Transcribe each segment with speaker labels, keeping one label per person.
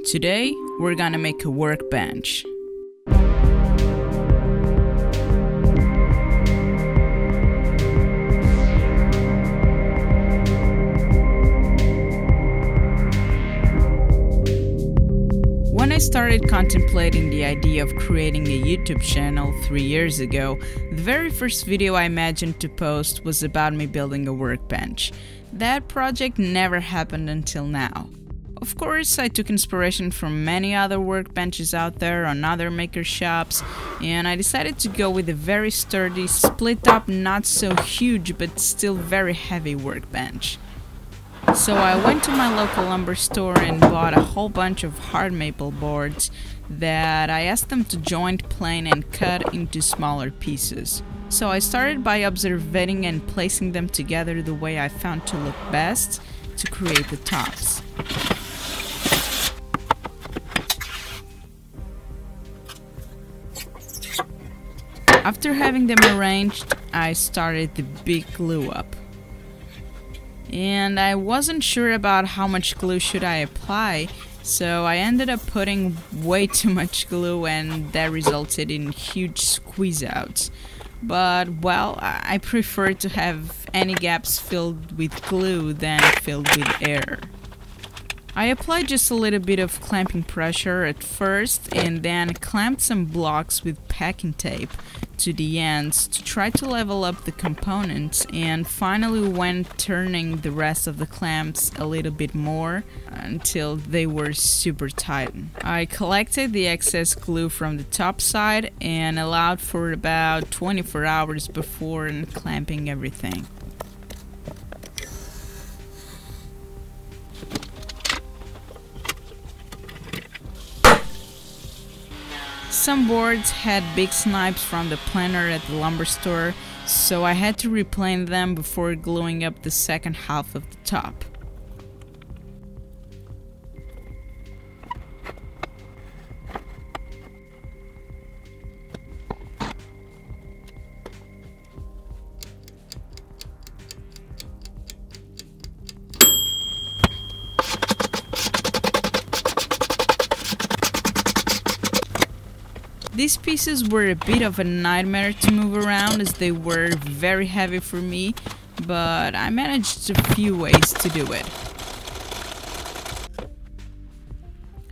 Speaker 1: Today, we're gonna make a workbench. When I started contemplating the idea of creating a YouTube channel 3 years ago, the very first video I imagined to post was about me building a workbench. That project never happened until now. Of course, I took inspiration from many other workbenches out there on other maker shops, and I decided to go with a very sturdy, split up, not so huge but still very heavy workbench. So I went to my local lumber store and bought a whole bunch of hard maple boards that I asked them to joint plane and cut into smaller pieces. So I started by observing and placing them together the way I found to look best to create the tops. After having them arranged, I started the big glue up. And I wasn't sure about how much glue should I apply, so I ended up putting way too much glue and that resulted in huge squeeze outs. But well, I prefer to have any gaps filled with glue than filled with air. I applied just a little bit of clamping pressure at first and then clamped some blocks with packing tape to the ends to try to level up the components, and finally went turning the rest of the clamps a little bit more until they were super tight. I collected the excess glue from the top side and allowed for about 24 hours before unclamping everything. Some boards had big snipes from the planer at the lumber store, so I had to replane them before gluing up the second half of the top. These pieces were a bit of a nightmare to move around as they were very heavy for me, but I managed a few ways to do it.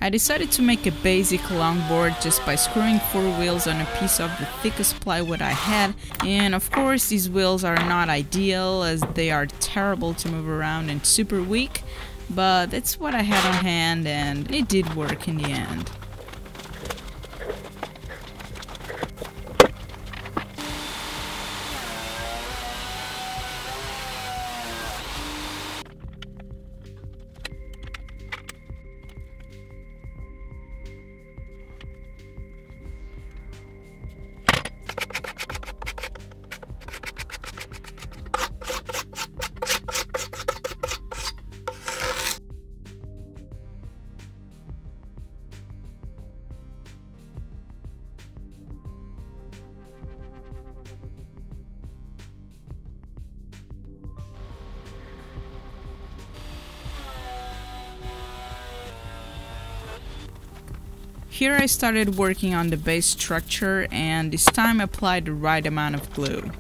Speaker 1: I decided to make a basic longboard just by screwing 4 wheels on a piece of the thickest plywood I had, and of course these wheels are not ideal as they are terrible to move around and super weak, but that's what I had on hand and it did work in the end. Here I started working on the base structure and this time applied the right amount of glue.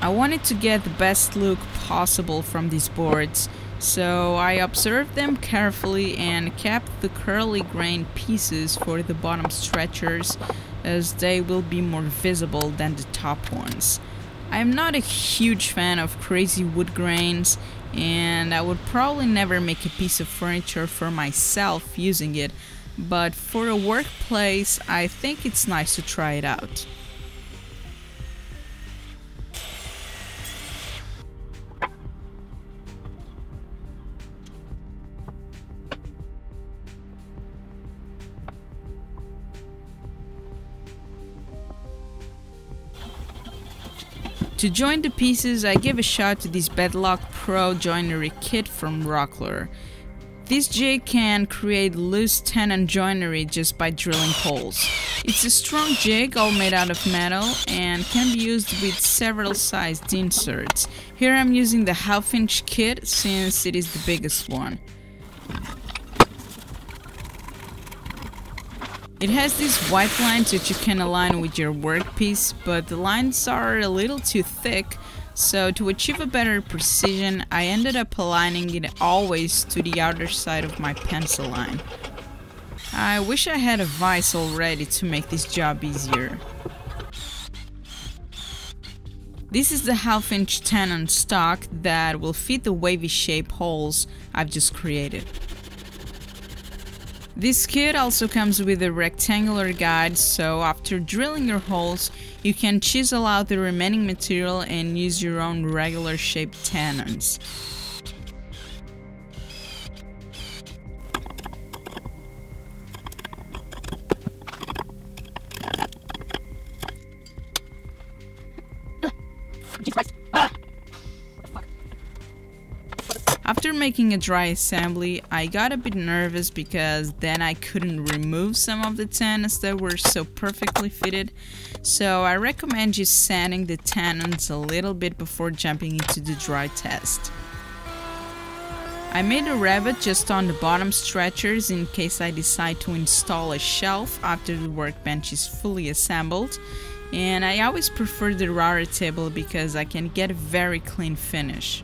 Speaker 1: I wanted to get the best look possible from these boards, so I observed them carefully and kept the curly grain pieces for the bottom stretchers as they will be more visible than the top ones. I am not a huge fan of crazy wood grains and I would probably never make a piece of furniture for myself using it, but for a workplace I think it's nice to try it out. To join the pieces, I gave a shot to this Bedlock Pro joinery kit from Rockler. This jig can create loose tenon joinery just by drilling holes. It's a strong jig all made out of metal and can be used with several sized inserts. Here I'm using the 1/2 inch kit since it is the biggest one. It has these white lines which you can align with your workpiece, but the lines are a little too thick, so to achieve a better precision, I ended up aligning it always to the outer side of my pencil line. I wish I had a vise already to make this job easier. This is the 1/2 inch tenon stock that will fit the wavy shape holes I've just created. This kit also comes with a rectangular guide, so after drilling your holes, you can chisel out the remaining material and use your own regular shaped tenons. After making a dry assembly, I got a bit nervous because then I couldn't remove some of the tenons that were so perfectly fitted, so I recommend you sanding the tenons a little bit before jumping into the dry test. I made a rabbet just on the bottom stretchers in case I decide to install a shelf after the workbench is fully assembled, and I always prefer the router table because I can get a very clean finish.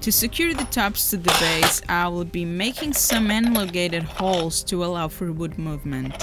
Speaker 1: To secure the tops to the base, I will be making some elongated holes to allow for wood movement.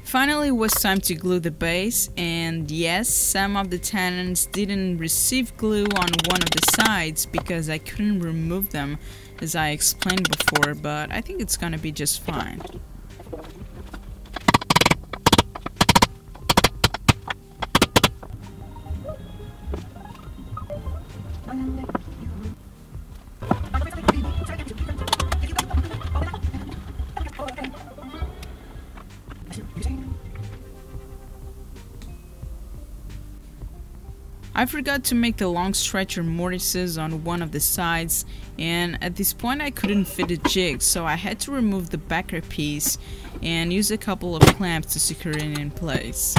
Speaker 1: Finally, it was time to glue the base, and yes, some of the tenons didn't receive glue on one of the sides because I couldn't remove them as I explained before, but I think it's gonna be just fine. I forgot to make the long stretcher mortises on one of the sides, and at this point I couldn't fit the jig, so I had to remove the backer piece and use a couple of clamps to secure it in place.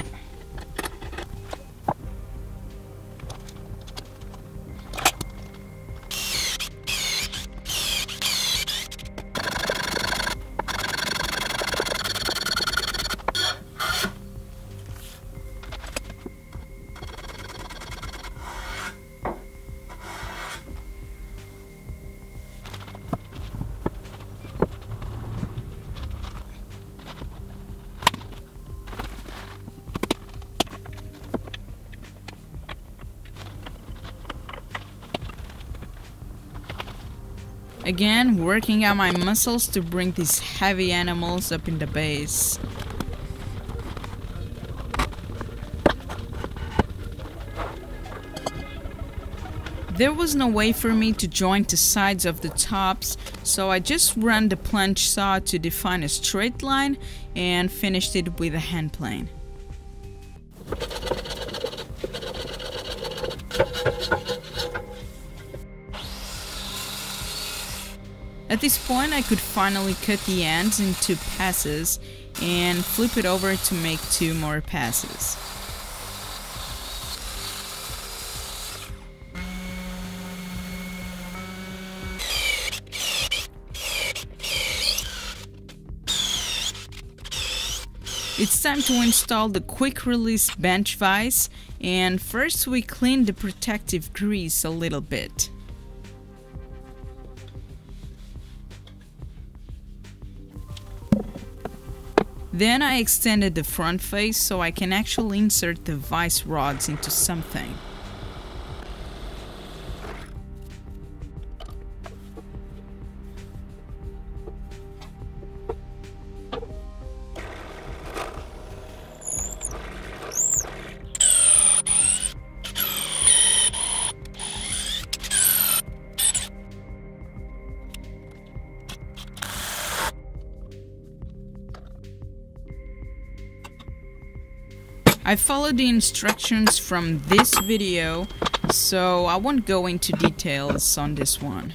Speaker 1: Again, working out my muscles to bring these heavy animals up in the base. There was no way for me to join the sides of the tops, so I just ran the plunge saw to define a straight line and finished it with a hand plane. At this point I could finally cut the ends into passes and flip it over to make 2 more passes. It's time to install the quick release bench vise, and first we clean the protective grease a little bit. Then I extended the front face so I can actually insert the vise rods into something. I followed the instructions from this video, so I won't go into details on this one.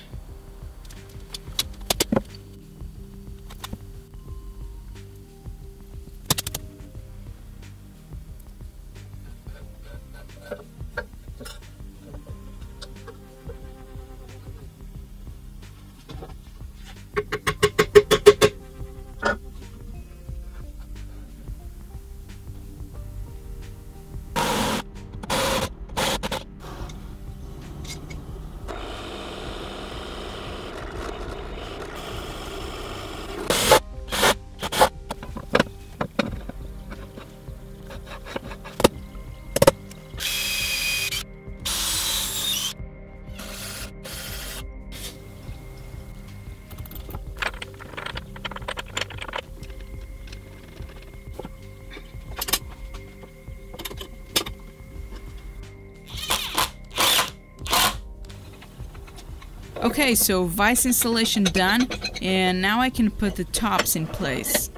Speaker 1: Okay, so vise installation done, and now I can put the tops in place.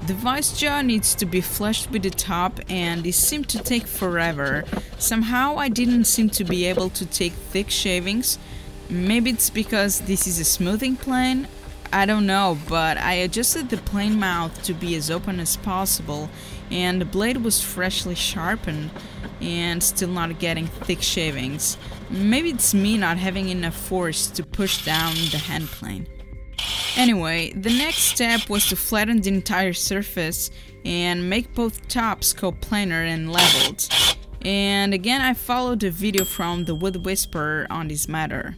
Speaker 1: The vise jaw needs to be flushed with the top, and this seemed to take forever. Somehow I didn't seem to be able to take thick shavings. Maybe it's because this is a smoothing plane? I don't know, but I adjusted the plane mouth to be as open as possible, and the blade was freshly sharpened and still not getting thick shavings. Maybe it's me not having enough force to push down the hand plane. Anyway, the next step was to flatten the entire surface and make both tops coplanar and leveled. And again, I followed a video from the Wood Whisperer on this matter.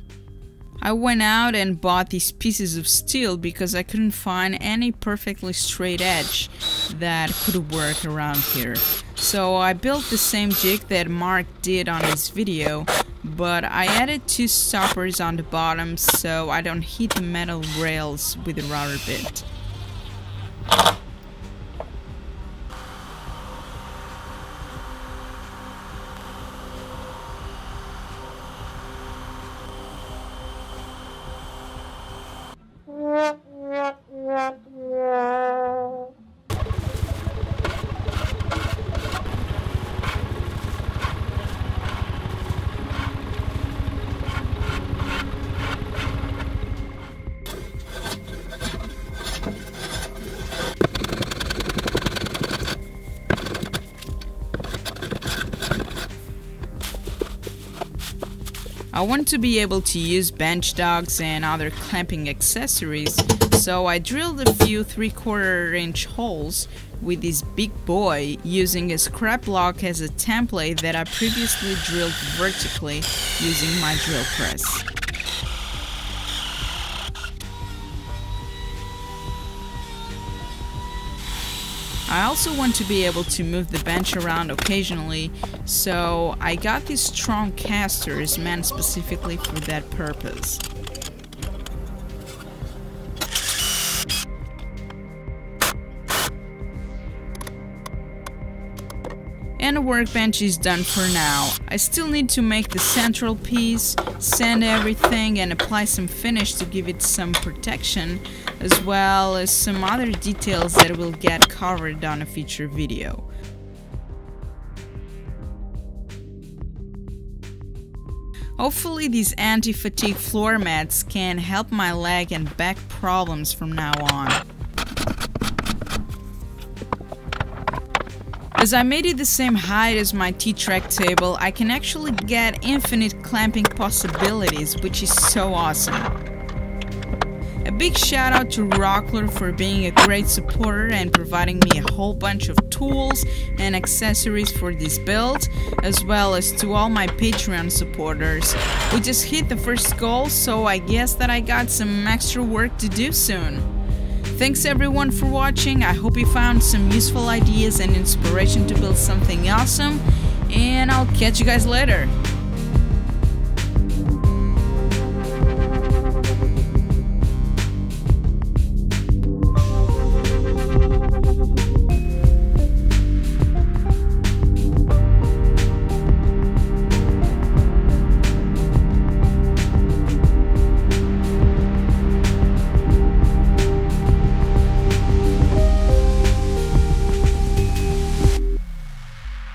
Speaker 1: I went out and bought these pieces of steel because I couldn't find any perfectly straight edge that could work around here. So I built the same jig that Mark did on his video, but I added 2 stoppers on the bottom so I don't hit the metal rails with the router bit. I want to be able to use bench dogs and other clamping accessories, so I drilled a few 3/4 inch holes with this big boy using a scrap block as a template that I previously drilled vertically using my drill press. I also want to be able to move the bench around occasionally, so I got these strong casters meant specifically for that purpose. And the workbench is done for now. I still need to make the central piece, sand everything and apply some finish to give it some protection, as well as some other details that will get covered on a future video. Hopefully these anti-fatigue floor mats can help my leg and back problems from now on. As I made it the same height as my T-track table, I can actually get infinite clamping possibilities, which is so awesome. A big shout out to Rockler for being a great supporter and providing me a whole bunch of tools and accessories for this build, as well as to all my Patreon supporters. We just hit the first goal, so I guess that I got some extra work to do soon. Thanks everyone for watching. I hope you found some useful ideas and inspiration to build something awesome, and I'll catch you guys later.